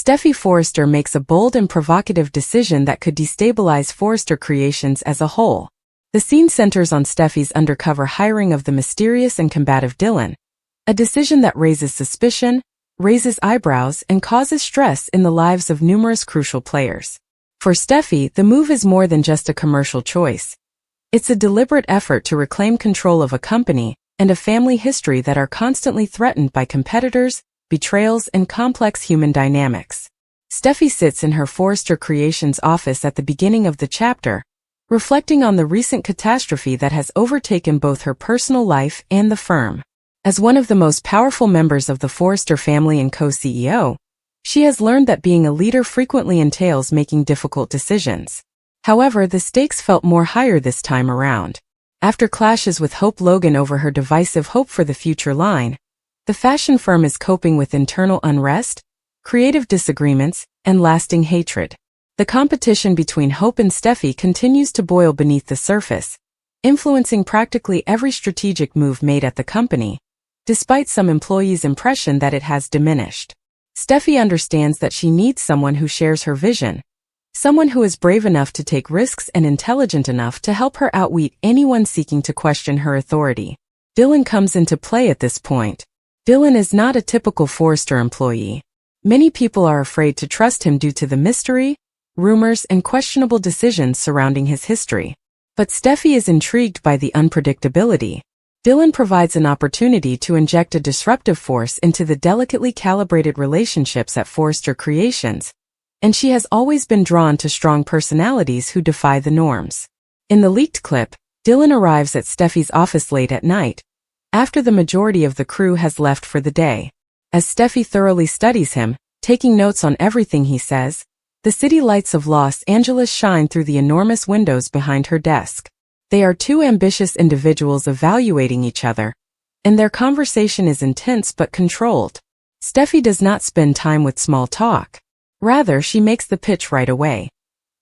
Steffy Forrester makes a bold and provocative decision that could destabilize Forrester Creations as a whole. The scene centers on Steffy's undercover hiring of the mysterious and combative Dylan, a decision that raises suspicion, raises eyebrows, and causes stress in the lives of numerous crucial players. For Steffy, the move is more than just a commercial choice. It's a deliberate effort to reclaim control of a company and a family history that are constantly threatened by competitors, betrayals, and complex human dynamics. Steffy sits in her Forrester Creations office at the beginning of the chapter, reflecting on the recent catastrophe that has overtaken both her personal life and the firm. As one of the most powerful members of the Forrester family and co-CEO, she has learned that being a leader frequently entails making difficult decisions. However, the stakes felt more higher this time around. After clashes with Hope Logan over her divisive Hope for the Future line, the fashion firm is coping with internal unrest, creative disagreements, and lasting hatred. The competition between Hope and Steffy continues to boil beneath the surface, influencing practically every strategic move made at the company, despite some employees' impression that it has diminished. Steffy understands that she needs someone who shares her vision, someone who is brave enough to take risks and intelligent enough to help her outwit anyone seeking to question her authority. Dylan comes into play at this point. Dylan is not a typical Forrester employee. Many people are afraid to trust him due to the mystery, rumors, and questionable decisions surrounding his history. But Steffy is intrigued by the unpredictability. Dylan provides an opportunity to inject a disruptive force into the delicately calibrated relationships at Forrester Creations, and she has always been drawn to strong personalities who defy the norms. In the leaked clip, Dylan arrives at Steffy's office late at night, after the majority of the crew has left for the day. As Steffy thoroughly studies him, taking notes on everything he says, the city lights of Los Angeles shine through the enormous windows behind her desk. They are two ambitious individuals evaluating each other, and their conversation is intense but controlled. Steffy does not spend time with small talk. Rather, she makes the pitch right away.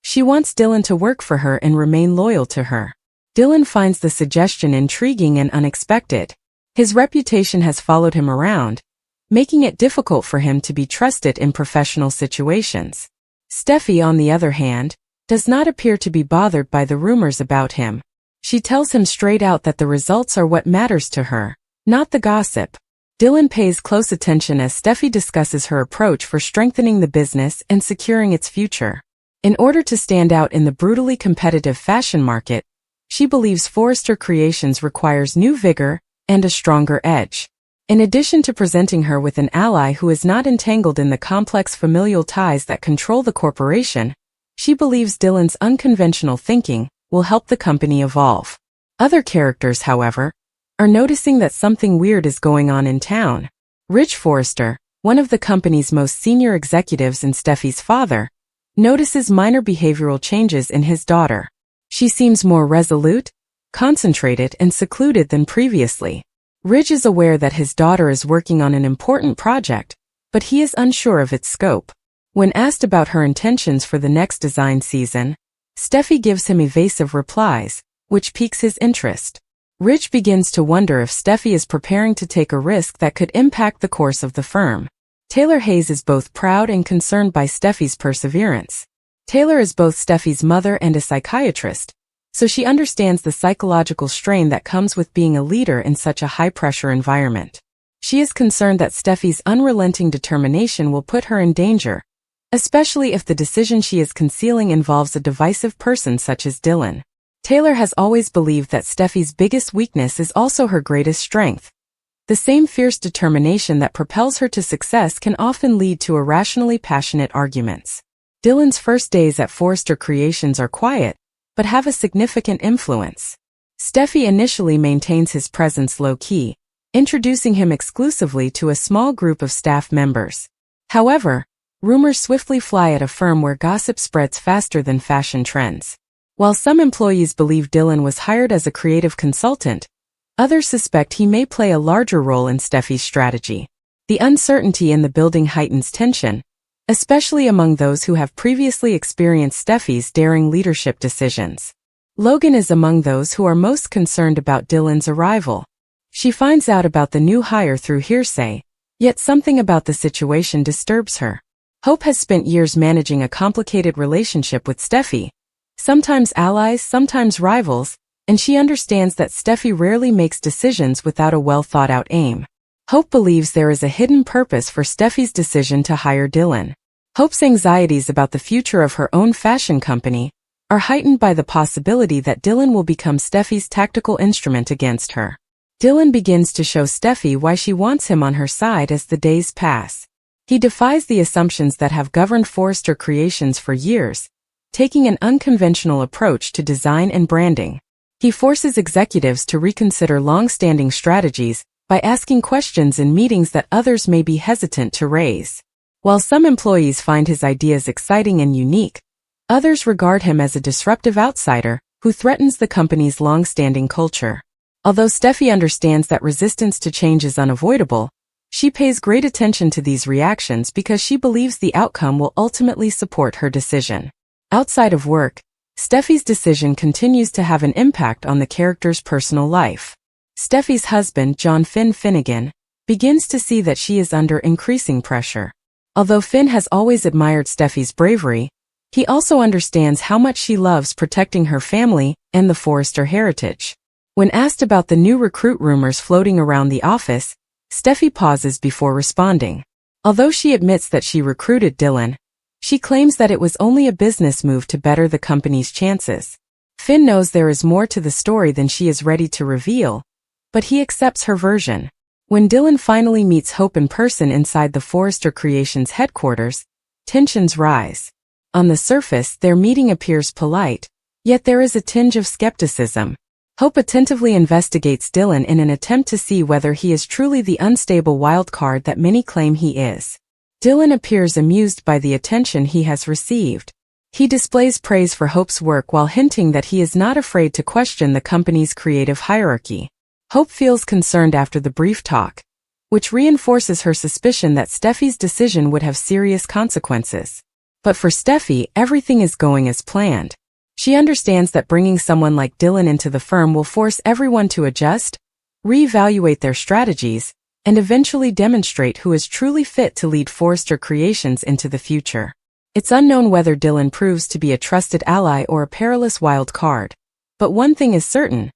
She wants Dylan to work for her and remain loyal to her. Dylan finds the suggestion intriguing and unexpected. His reputation has followed him around, making it difficult for him to be trusted in professional situations. Steffy, on the other hand, does not appear to be bothered by the rumors about him. She tells him straight out that the results are what matters to her, not the gossip. Dylan pays close attention as Steffy discusses her approach for strengthening the business and securing its future. In order to stand out in the brutally competitive fashion market, she believes Forrester Creations requires new vigor and a stronger edge. In addition to presenting her with an ally who is not entangled in the complex familial ties that control the corporation, she believes Dylan's unconventional thinking will help the company evolve. Other characters, however, are noticing that something weird is going on in town. Rich Forrester, one of the company's most senior executives and Steffy's father, notices minor behavioral changes in his daughter. She seems more resolute, concentrated, and secluded than previously. Ridge is aware that his daughter is working on an important project, but he is unsure of its scope. When asked about her intentions for the next design season, Steffy gives him evasive replies, which piques his interest. Ridge begins to wonder if Steffy is preparing to take a risk that could impact the course of the firm. Taylor Hayes is both proud and concerned by Steffy's perseverance. Taylor is both Steffy's mother and a psychiatrist, so she understands the psychological strain that comes with being a leader in such a high-pressure environment. She is concerned that Steffy's unrelenting determination will put her in danger, especially if the decision she is concealing involves a divisive person such as Dylan. Taylor has always believed that Steffy's biggest weakness is also her greatest strength. The same fierce determination that propels her to success can often lead to irrationally passionate arguments. Dylan's first days at Forrester Creations are quiet, but have a significant influence. Steffy initially maintains his presence low-key, introducing him exclusively to a small group of staff members. However, rumors swiftly fly at a firm where gossip spreads faster than fashion trends. While some employees believe Dylan was hired as a creative consultant, others suspect he may play a larger role in Steffy's strategy. The uncertainty in the building heightens tension, especially among those who have previously experienced Steffy's daring leadership decisions. Logan is among those who are most concerned about Dylan's arrival. She finds out about the new hire through hearsay, yet something about the situation disturbs her. Hope has spent years managing a complicated relationship with Steffy, sometimes allies, sometimes rivals, and she understands that Steffy rarely makes decisions without a well-thought-out aim. Hope believes there is a hidden purpose for Steffy's decision to hire Dylan. Hope's anxieties about the future of her own fashion company are heightened by the possibility that Dylan will become Steffy's tactical instrument against her. Dylan begins to show Steffy why she wants him on her side as the days pass. He defies the assumptions that have governed Forrester Creations for years, taking an unconventional approach to design and branding. He forces executives to reconsider long-standing strategies by asking questions in meetings that others may be hesitant to raise. While some employees find his ideas exciting and unique, others regard him as a disruptive outsider who threatens the company's long-standing culture. Although Steffy understands that resistance to change is unavoidable, she pays great attention to these reactions because she believes the outcome will ultimately support her decision. Outside of work, Steffy's decision continues to have an impact on the character's personal life. Steffy's husband, John Finnegan, begins to see that she is under increasing pressure. Although Finn has always admired Steffy's bravery, he also understands how much she loves protecting her family and the Forrester heritage. When asked about the new recruit rumors floating around the office, Steffy pauses before responding. Although she admits that she recruited Dylan, she claims that it was only a business move to better the company's chances. Finn knows there is more to the story than she is ready to reveal, but he accepts her version. When Dylan finally meets Hope in person inside the Forrester Creations headquarters, tensions rise. On the surface, their meeting appears polite, yet there is a tinge of skepticism. Hope attentively investigates Dylan in an attempt to see whether he is truly the unstable wild card that many claim he is. Dylan appears amused by the attention he has received. He displays praise for Hope's work while hinting that he is not afraid to question the company's creative hierarchy. Hope feels concerned after the brief talk, which reinforces her suspicion that Steffy's decision would have serious consequences. But for Steffy, everything is going as planned. She understands that bringing someone like Dylan into the firm will force everyone to adjust, reevaluate their strategies, and eventually demonstrate who is truly fit to lead Forrester Creations into the future. It's unknown whether Dylan proves to be a trusted ally or a perilous wild card. But one thing is certain.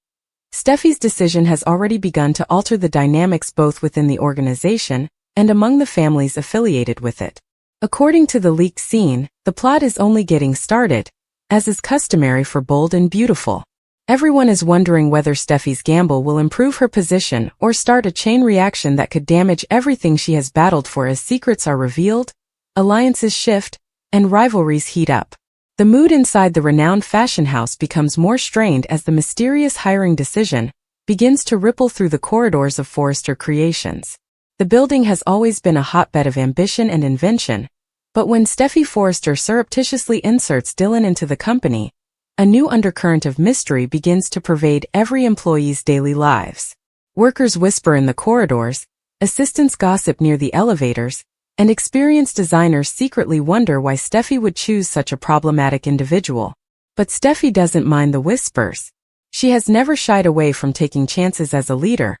Steffy's decision has already begun to alter the dynamics both within the organization and among the families affiliated with it. According to the leaked scene, the plot is only getting started, as is customary for Bold and Beautiful. Everyone is wondering whether Steffy's gamble will improve her position or start a chain reaction that could damage everything she has battled for as secrets are revealed, alliances shift, and rivalries heat up. The mood inside the renowned fashion house becomes more strained as the mysterious hiring decision begins to ripple through the corridors of Forrester Creations. The building has always been a hotbed of ambition and invention, but when Steffy Forrester surreptitiously inserts Dylan into the company, a new undercurrent of mystery begins to pervade every employee's daily lives. Workers whisper in the corridors, assistants gossip near the elevators, and experienced designers secretly wonder why Steffy would choose such a problematic individual. But Steffy doesn't mind the whispers. She has never shied away from taking chances as a leader,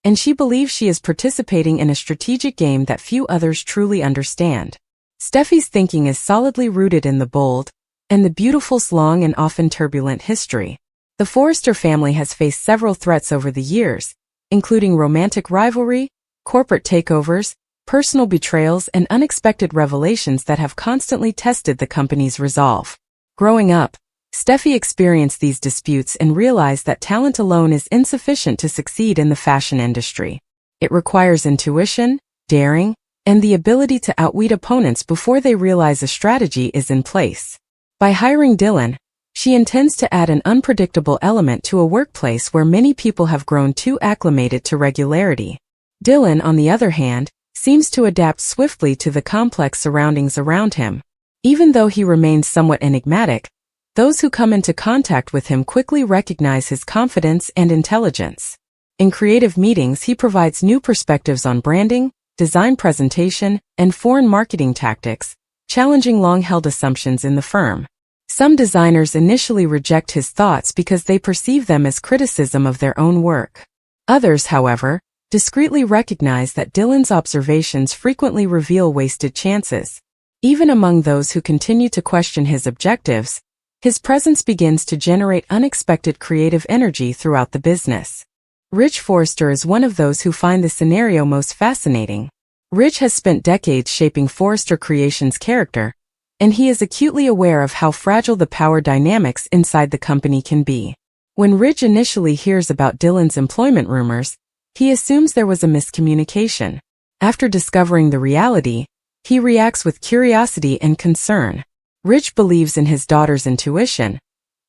and she believes she is participating in a strategic game that few others truly understand. Steffy's thinking is solidly rooted in the Bold and the Beautiful's long and often turbulent history. The Forrester family has faced several threats over the years, including romantic rivalry, corporate takeovers, personal betrayals, and unexpected revelations that have constantly tested the company's resolve. Growing up, Steffy experienced these disputes and realized that talent alone is insufficient to succeed in the fashion industry. It requires intuition, daring, and the ability to outwit opponents before they realize a strategy is in place. By hiring Dylan, she intends to add an unpredictable element to a workplace where many people have grown too acclimated to regularity. Dylan, on the other hand, seems to adapt swiftly to the complex surroundings around him. Even though he remains somewhat enigmatic, those who come into contact with him quickly recognize his confidence and intelligence. In creative meetings, he provides new perspectives on branding, design presentation, and foreign marketing tactics, challenging long-held assumptions in the firm. Some designers initially reject his thoughts because they perceive them as criticism of their own work. Others, however, discreetly recognize that Dylan's observations frequently reveal wasted chances. Even among those who continue to question his objectives, his presence begins to generate unexpected creative energy throughout the business. Rich Forrester is one of those who find the scenario most fascinating. Rich has spent decades shaping Forrester Creations' character, and he is acutely aware of how fragile the power dynamics inside the company can be. When Rich initially hears about Dylan's employment rumors, he assumes there was a miscommunication. After discovering the reality, he reacts with curiosity and concern. Rich believes in his daughter's intuition,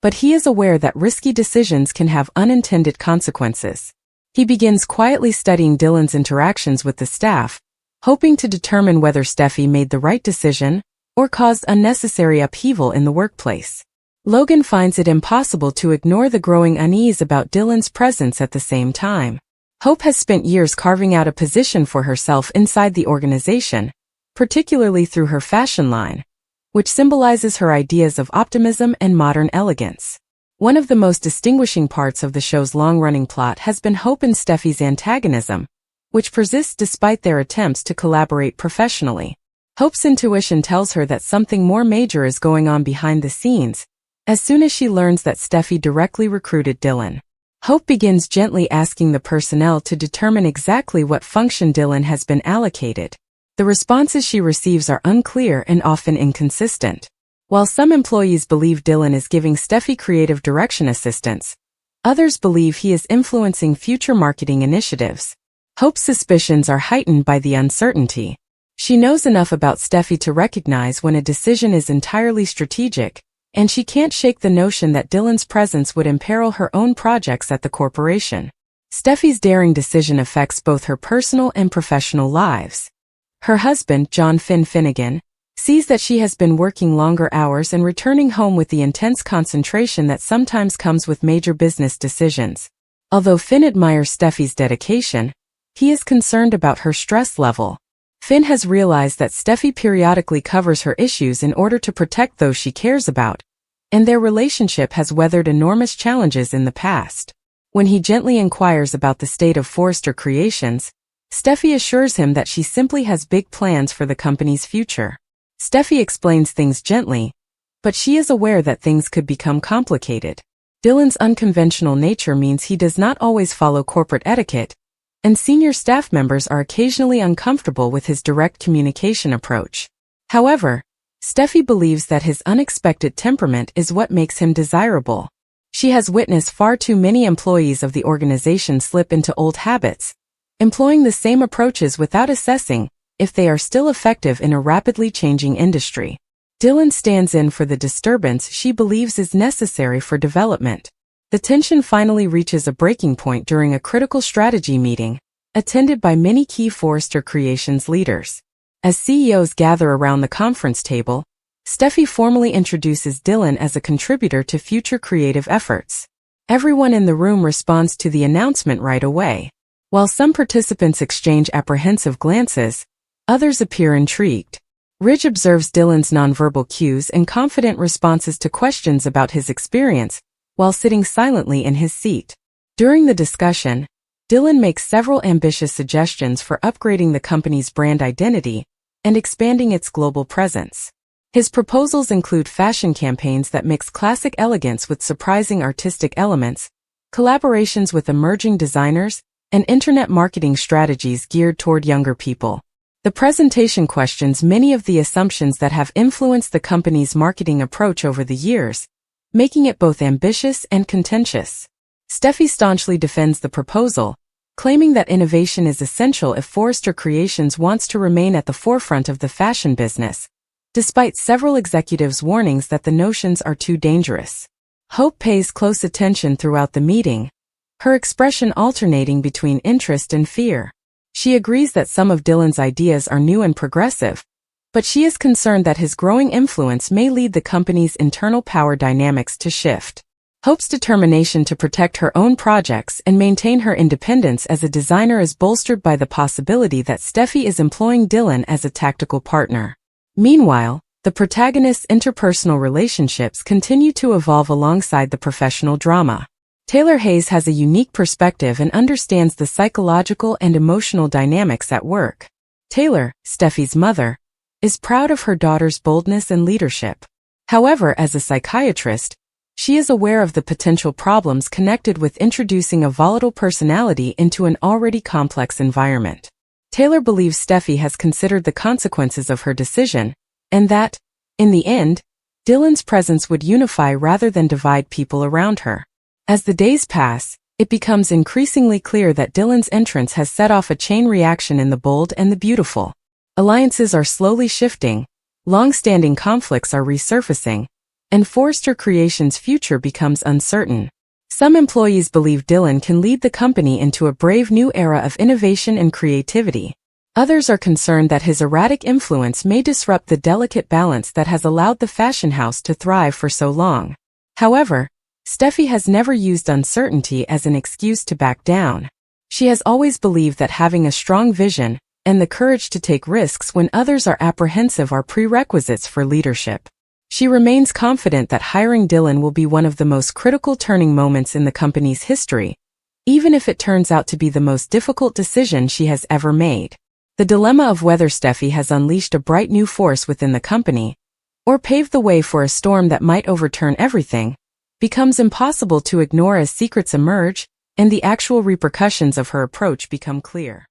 but he is aware that risky decisions can have unintended consequences. He begins quietly studying Dylan's interactions with the staff, hoping to determine whether Steffy made the right decision or caused unnecessary upheaval in the workplace. Logan finds it impossible to ignore the growing unease about Dylan's presence at the same time. Hope has spent years carving out a position for herself inside the organization, particularly through her fashion line, which symbolizes her ideas of optimism and modern elegance. One of the most distinguishing parts of the show's long-running plot has been Hope and Steffy's antagonism, which persists despite their attempts to collaborate professionally. Hope's intuition tells her that something more major is going on behind the scenes, as soon as she learns that Steffy directly recruited Dylan. Hope begins gently asking the personnel to determine exactly what function Dylan has been allocated. The responses she receives are unclear and often inconsistent. While some employees believe Dylan is giving Steffy creative direction assistance, others believe he is influencing future marketing initiatives. Hope's suspicions are heightened by the uncertainty. She knows enough about Steffy to recognize when a decision is entirely strategic, and she can't shake the notion that Dylan's presence would imperil her own projects at the corporation. Steffy's daring decision affects both her personal and professional lives. Her husband, John Finnegan, sees that she has been working longer hours and returning home with the intense concentration that sometimes comes with major business decisions. Although Finn admires Steffy's dedication, he is concerned about her stress level. Finn has realized that Steffy periodically covers her issues in order to protect those she cares about, and their relationship has weathered enormous challenges in the past. When he gently inquires about the state of Forrester Creations, Steffy assures him that she simply has big plans for the company's future. Steffy explains things gently, but she is aware that things could become complicated. Dylan's unconventional nature means he does not always follow corporate etiquette, and senior staff members are occasionally uncomfortable with his direct communication approach. However, Steffy believes that his unexpected temperament is what makes him desirable. She has witnessed far too many employees of the organization slip into old habits, employing the same approaches without assessing if they are still effective in a rapidly changing industry. Dylan stands in for the disturbance she believes is necessary for development. The tension finally reaches a breaking point during a critical strategy meeting, attended by many key Forrester Creations leaders. As CEOs gather around the conference table, Steffy formally introduces Dylan as a contributor to future creative efforts. Everyone in the room responds to the announcement right away. While some participants exchange apprehensive glances, others appear intrigued. Rich observes Dylan's nonverbal cues and confident responses to questions about his experience, while sitting silently in his seat. During the discussion, Dylan makes several ambitious suggestions for upgrading the company's brand identity and expanding its global presence. His proposals include fashion campaigns that mix classic elegance with surprising artistic elements, collaborations with emerging designers, and internet marketing strategies geared toward younger people. The presentation questions many of the assumptions that have influenced the company's marketing approach over the years, making it both ambitious and contentious. Steffy staunchly defends the proposal, claiming that innovation is essential if Forrester Creations wants to remain at the forefront of the fashion business, despite several executives' warnings that the notions are too dangerous. Hope pays close attention throughout the meeting, her expression alternating between interest and fear. She agrees that some of Dylan's ideas are new and progressive, but she is concerned that his growing influence may lead the company's internal power dynamics to shift. Hope's determination to protect her own projects and maintain her independence as a designer is bolstered by the possibility that Steffy is employing Dylan as a tactical partner. Meanwhile, the protagonist's interpersonal relationships continue to evolve alongside the professional drama. Taylor Hayes has a unique perspective and understands the psychological and emotional dynamics at work. Taylor, Steffy's mother, is proud of her daughter's boldness and leadership. However, as a psychiatrist, she is aware of the potential problems connected with introducing a volatile personality into an already complex environment. Taylor believes Steffy has considered the consequences of her decision, and that, in the end, Dylan's presence would unify rather than divide people around her. As the days pass, it becomes increasingly clear that Dylan's entrance has set off a chain reaction in the bold and the beautiful. Alliances are slowly shifting, long-standing conflicts are resurfacing, and Forrester Creations' future becomes uncertain. Some employees believe Dylan can lead the company into a brave new era of innovation and creativity. Others are concerned that his erratic influence may disrupt the delicate balance that has allowed the fashion house to thrive for so long. However, Steffy has never used uncertainty as an excuse to back down. She has always believed that having a strong vision and the courage to take risks when others are apprehensive are prerequisites for leadership. She remains confident that hiring Dylan will be one of the most critical turning moments in the company's history, even if it turns out to be the most difficult decision she has ever made. The dilemma of whether Steffy has unleashed a bright new force within the company, or paved the way for a storm that might overturn everything, becomes impossible to ignore as secrets emerge and the actual repercussions of her approach become clear.